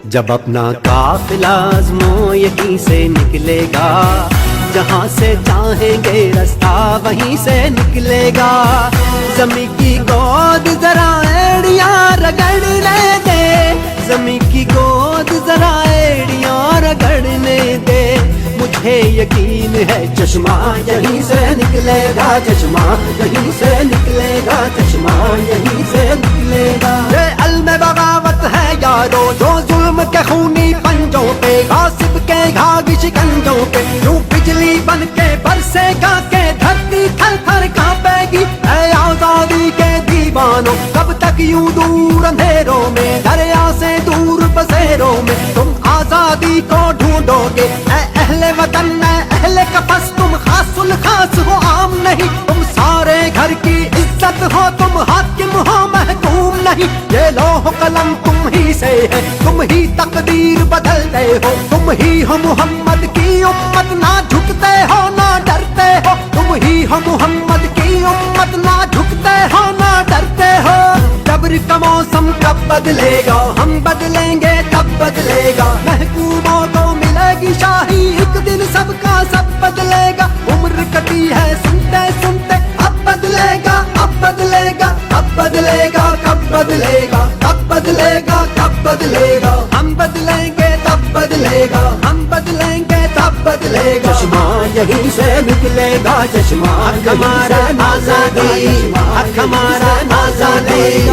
جب اپنا قافلہ عزم و یقین سے نکلے گا، جہاں سے چاہیں گے رستہ وہیں سے نکلے گا۔ زمین کی گود ذرا ایڑیاں رگڑنے دے، زمین کی گود ذرا ایڑیاں رگڑنے دے، مجھے یقین ہے چشمہ یہیں سے نکلے گا، چشمہ یہیں سے نکلے گا، چشمہ یہیں سے نکلے گا۔ یہ علم بغاوت ہے یارو جو ظلم کے خونی پنجوں پہ، غاصب کے گھاگ شکنجوں پہ، یوں بجلی بن کے برسے گا کہ دھرتی تھر تھر کانپے گی۔ اے آزادی کے دیوانوں، کب تک یوں دور اندھیروں میں، دریا سے دور بسیروں میں تم آزادی کو ڈھونڈو گے۔ اے اہل وطن، اے اہل قفس، تم خاص الخاص ہو عام نہیں، تم سارے گھر کی عزت ہو، تم حاکم ہو محکوم نہیں۔ یہ لوح قلم تم ہی سے ہے، تم ہی تقدیر بدلتے ہو، تم ہی ہو محمد کی امت، نہ جھکتے ہو نہ ڈرتے ہو، تم ہی ہو محمد کی امت، نہ جھکتے ہو نہ ڈرتے ہو۔ جبر کا موسم کب بدلے گا، ہم بدلیں گے تب بدلے گا، محکوموں کو ملے گی شاہی، ایک دن سب کا سب بدلے گا۔ عمر کٹی ہے سنتے سنتے، اب بدلے گا اب بدلے گا اب بدلے گا، کب بدلے گا کب بدلے گا کب بدلے گا، ہم بدلیں گے تب بدلے گا، ہم بدلیں گے تب بدلے گا۔ چشمہ یہیں سے نکلے گا، چشمہ ہمارا آزادی، ہمارا آزادی۔